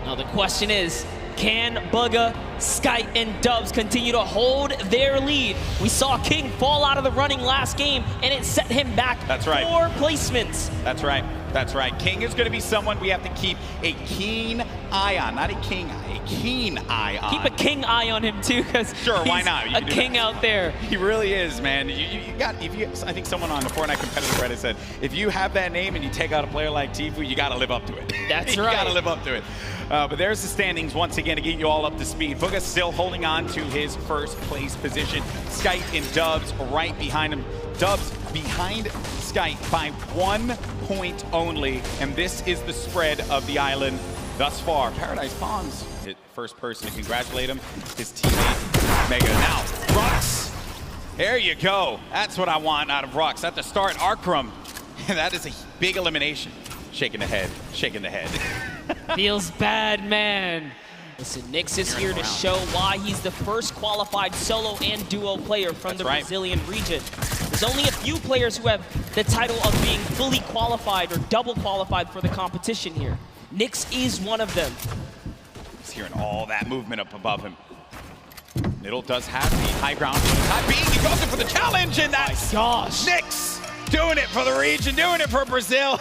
Now the question is, can Bugha, Skype, and Dubs continue to hold their lead? We saw King fall out of the running last game, and it set him back. That's right. 4 placements. That's right. That's right. King is going to be someone we have to keep a keen eye on. Not a king eye, a keen eye on. Keep a king eye on him too, because sure, why not? A king out there. He really is, man. You got. I think someone on the Fortnite competitive Reddit said, if you have that name and you take out a player like Tfue, you got to live up to it. That's you right. You got to live up to it. But there's the standings once again to get you all up to speed. Bugha still holding on to his first place position. Skype and Dubs right behind him. Dubs behind Skype by 1 point only, and this is the spread of the island thus far. Paradise Palms, the first person to congratulate him, his teammate Mega. Now, Rux, there you go. That's what I want out of Rux at the start. Arkrum, that is a big elimination. Shaking the head, shaking the head. Feels bad, man. Listen, Nyx is here to show why he's the first qualified solo and duo player from the Brazilian region. There's only a few players who have the title of being fully qualified or double qualified for the competition here. Nyx is one of them. He's hearing all that movement up above him. Middle does have the high ground. He goes in for the challenge, and that's Nyx doing it for the region, doing it for Brazil.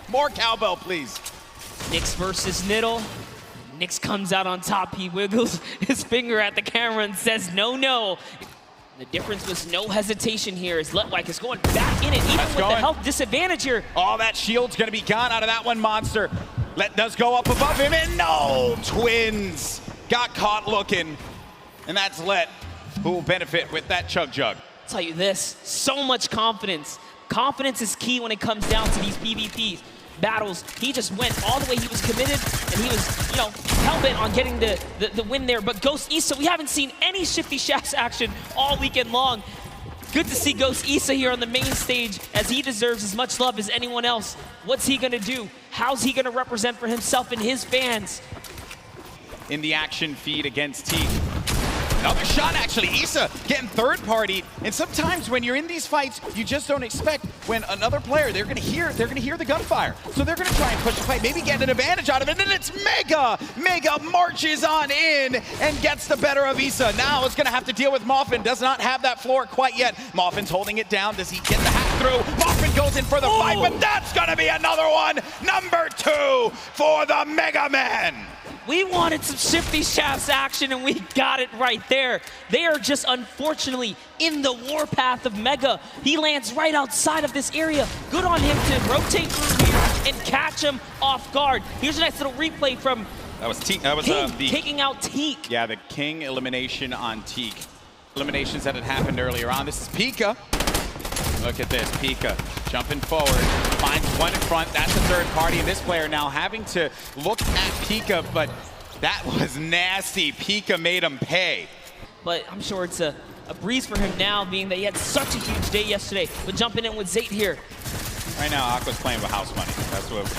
More cowbell, please. Nyx versus Niddle. Nyx comes out on top. He wiggles his finger at the camera and says, no, no. The difference was no hesitation here as Letwike is going back in it, even with the health disadvantage here. All that shield's going to be gone out of that one monster. Let does go up above him, and no! Twins got caught looking. And that's Let, who will benefit with that Chug Jug. I'll tell you this, so much confidence. Confidence is key when it comes down to these PvPs. Battles, he just went all the way. He was committed, and he was, you know, hell-bent on getting the win there. But Ghost Issa, we haven't seen any Shifty Shafts action all weekend long. Good to see Ghost Issa here on the main stage, as he deserves as much love as anyone else. What's he gonna do? How's he gonna represent for himself and his fans? In the action feed against Teak. Another shot, actually. Issa getting third-party, and sometimes when you're in these fights, you just don't expect when another player, they're gonna hear the gunfire, so they're gonna try and push the fight, maybe get an advantage out of it, and it's Mega! Mega marches on in and gets the better of Issa. Now it's gonna have to deal with Moffin, does not have that floor quite yet. Moffin's holding it down, does he get the hack through? Moffin goes in for the fight, but that's gonna be another one! Number 2 for the Mega Man! We wanted some Shifty Shafts action, and we got it right there. They are just unfortunately in the warpath of Mega. He lands right outside of this area. Good on him to rotate through here and catch him off guard. Here's a nice little replay from that was Teak. That was King taking out Teak. Yeah, the King elimination on Teak. Eliminations that had happened earlier on. This is Pika. Look at this, Pika jumping forward, finds one in front. That's the third party, and this player now having to look at Pika, but that was nasty. Pika made him pay. But I'm sure it's a breeze for him now, being that he had such a huge day yesterday. But jumping in with Zayt here. Right now, Aqua's playing with house money.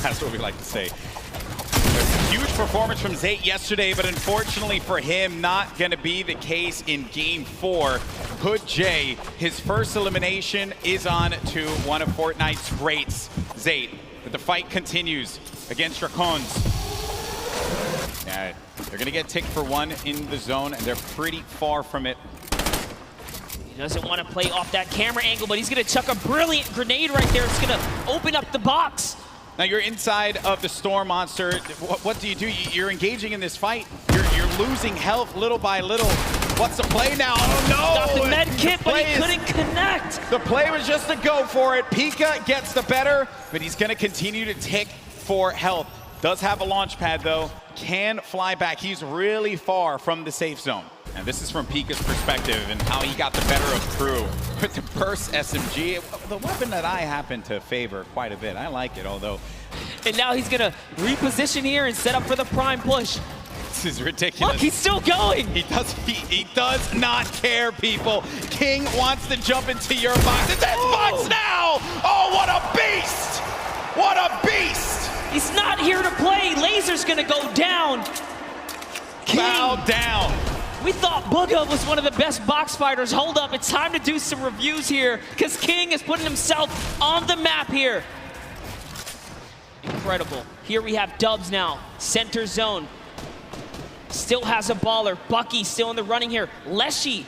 That's what we like to say. There's a huge performance from Zayt yesterday, but unfortunately for him, not going to be the case in Game 4. Hood J, his first elimination is on to one of Fortnite's greats, Zayt. But the fight continues against Dracons. Yeah, they're going to get ticked for 1 in the zone, and they're pretty far from it. He doesn't want to play off that camera angle, but he's going to chuck a brilliant grenade right there. It's going to open up the box. Now you're inside of the Storm Monster. What do? You're engaging in this fight. You're losing health little by little. What's the play now? Oh no! Got the med kit, but he couldn't connect. The play was just to go for it. Pika gets the better, but he's going to continue to tick for health. Does have a launch pad though. Can fly back. He's really far from the safe zone. And this is from Pika's perspective and how he got the better of crew with the burst SMG, the weapon that I happen to favor quite a bit. I like it, although. And now he's gonna reposition here and set up for the prime push. This is ridiculous. Look, he's still going. He does not care, people. King wants to jump into your box. It's his box now! Oh, what a beast! What a beast! He's not here to play. Laser's gonna go down. King. Bow down. We thought Bugha was one of the best box fighters. Hold up, it's time to do some reviews here, because King is putting himself on the map here. Incredible. Here we have Dubs now. Center zone. Still has a baller. Bucky still in the running here. Leshy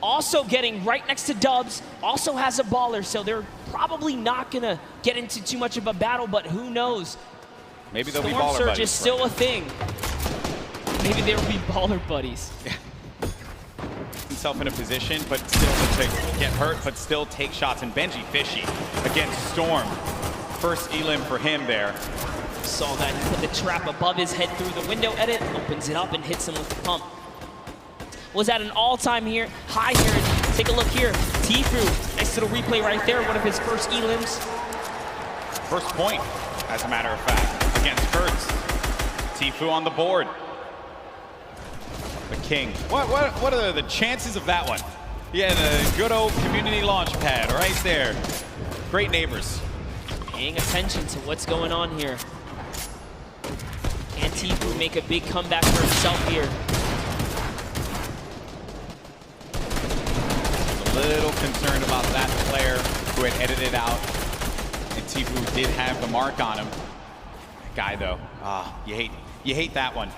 also getting right next to Dubs. Also has a baller, so they're probably not going to get into too much of a battle, but who knows? Maybe they'll be Storm baller Surge buddies. is still a thing. Maybe there will be baller buddies. Himself in a position, but still to get hurt, but still take shots. And Benji fishy against Storm. First elim for him there. Saw that. He put the trap above his head through the window edit, opens it up and hits him with the pump. Was at an all-time high here. And take a look here. Tfue, nice little replay right there. One of his first elims. First point, as a matter of fact, against Kurtz. Tfue on the board. The king. What are the chances of that one? Yeah, the good old community launch pad right there. Great neighbors. Paying attention to what's going on here. And Tfue make a big comeback for himself here. A little concerned about that player who had edited out. And Tfue did have the mark on him. That guy though, you hate that one.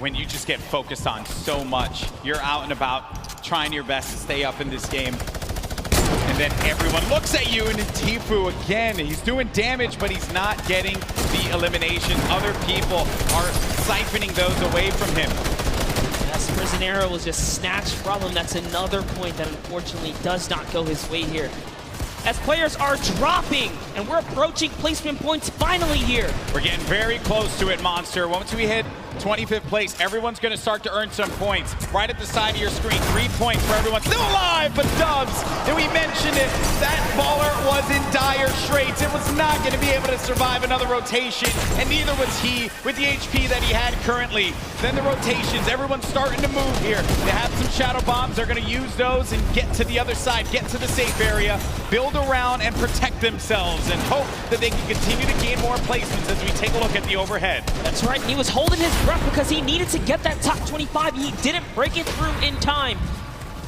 When you just get focused on so much. You're out and about trying your best to stay up in this game. And then everyone looks at you, and Tfue again, he's doing damage, but he's not getting the eliminations. Other people are siphoning those away from him. Yes, Prisionero was just snatched from him. That's another point that unfortunately does not go his way here. As players are dropping, and we're approaching placement points finally here. We're getting very close to it, Monster. Once we hit 25th place, everyone's going to start to earn some points. Right at the side of your screen, 3 points for everyone. Still alive, but Dubs, and we mentioned it, that baller was in dire straits. It was not going to be able to survive another rotation, and neither was he with the HP that he had currently. Then the rotations, everyone's starting to move here. They have some shadow bombs. They're going to use those and get to the other side, get to the safe area, build around and protect themselves, and hope that they can continue to gain more placements as we take a look at the overhead. That's right. He was holding his breath because he needed to get that top 25. He didn't break it through in time.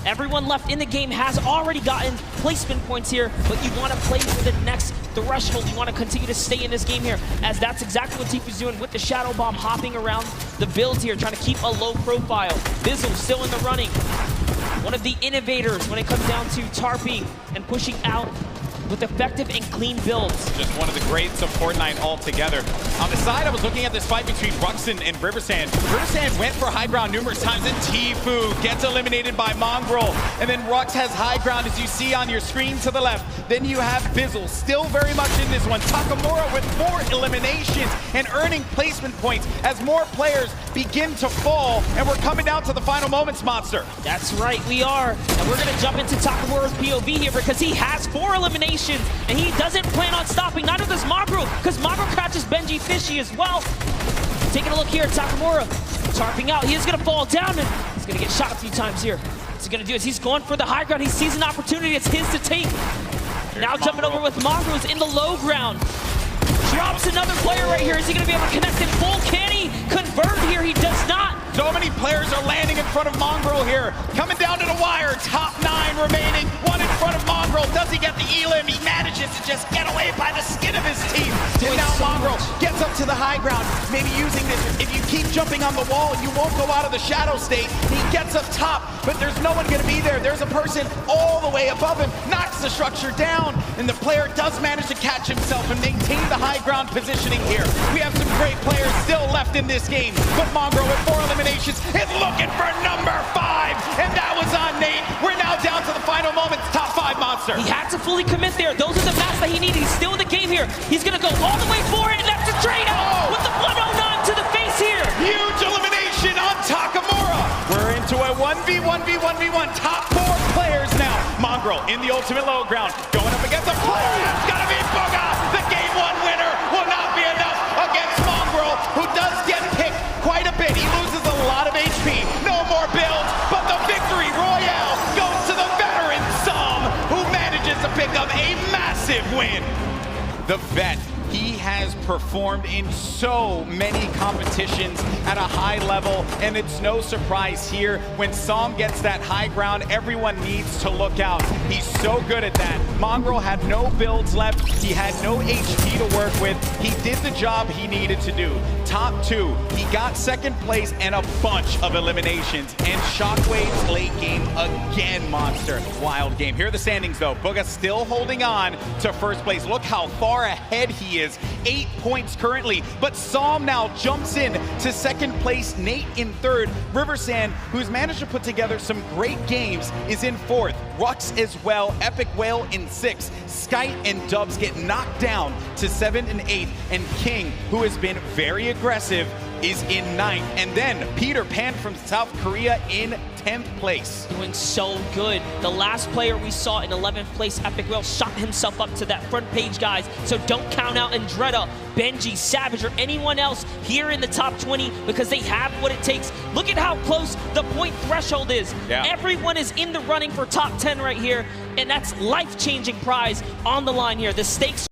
Everyone left in the game has already gotten placement points here, but you want to play for the next threshold. You want to continue to stay in this game here, as that's exactly what Tfue's doing with the Shadow Bomb, hopping around the builds here, trying to keep a low profile. Bizzle still in the running. One of the innovators when it comes down to tarping and pushing out with effective and clean builds. Just one of the greats of Fortnite altogether. On the side, I was looking at this fight between Ruxin and Riversand. Riversand went for high ground numerous times, and Tfue gets eliminated by Mongrel. And then Rux has high ground, as you see on your screen to the left. Then you have Bizzle, still very much in this one. Takamura with 4 eliminations and earning placement points as more players begin to fall. And we're coming down to the final moments, Monster. That's right, we are. And we're gonna jump into Takamura's POV here because he has 4 eliminations and he doesn't plan on stopping. Neither does Magru, because Magru catches Benji Fishy as well. Taking a look here at Takamura, tarping out. He is gonna fall down and he's gonna get shot a few times here. What's he gonna do is he's going for the high ground. He sees an opportunity, it's his to take. Now jumping over with Magru, who's in the low ground. Drops another player right here. Is he gonna be able to connect it full? Can he convert here? He does not. So many players are landing in front of Mongrel here. Coming down to the wire, top 9 remaining. 1 in front of Mongrel. Does he get the elim? He manages to just get away by the skin of his teeth. And now Mongrel gets up to the high ground, maybe using this. If you keep jumping on the wall, you won't go out of the shadow state. He gets up top, but there's no one gonna be there. There's a person all the way above him, knocks the structure down, and the player does manage to catch himself and maintain the high ground positioning here. We have some great players still left in this game, but Mongrel with 4 eliminations is looking for number 5, and that was on Nate. We're now down to the final moments. Top 5 Monster. He had to fully commit there. Those are the maps that he needed. He's still in the game here. He's gonna go all the way for it, and that's a trade out with the 109 to the face here. Huge elimination on Takamura. We're into a 1v1v1v1. Top 4 players now. Mongrel in the ultimate low ground, going up against a player. It's gonna be Boga. The game 1 winner will not be enough against Mongrel, who does get picked quite a bit. He loses a lot of HP. No more builds, but the victory royale goes to the veteran Som, who manages to pick up a massive win. The vet, he has performed in so many competitions at a high level, and it's no surprise here when Psalm gets that high ground, everyone needs to look out. He's so good at that. Mongrel had no builds left. He had no HP to work with. He did the job he needed to do. Top 2, he got second place and a bunch of eliminations. And Shockwave's late game again, monster. Wild game. Here are the standings though. Bugha still holding on to first place. Look how far ahead he is. 8 points currently, but Psalm now jumps in to second place. Nate in third. Riversand, who's managed to put together some great games, is in fourth. Rux as well. Epic Whale in sixth. Skite and Dubs get knocked down to 7th and 8th. And King, who has been very aggressive, is in 9th. And then Peter Pan from South Korea in 10th place. Doing so good. The last player we saw in 11th place, Epic Whale, shot himself up to that front page, guys. So don't count out Andretta, Benji, Savage, or anyone else here in the top 20 because they have what it takes. Look at how close the point threshold is. Yeah. Everyone is in the running for top 10 right here, and that's life-changing prize on the line here. The stakes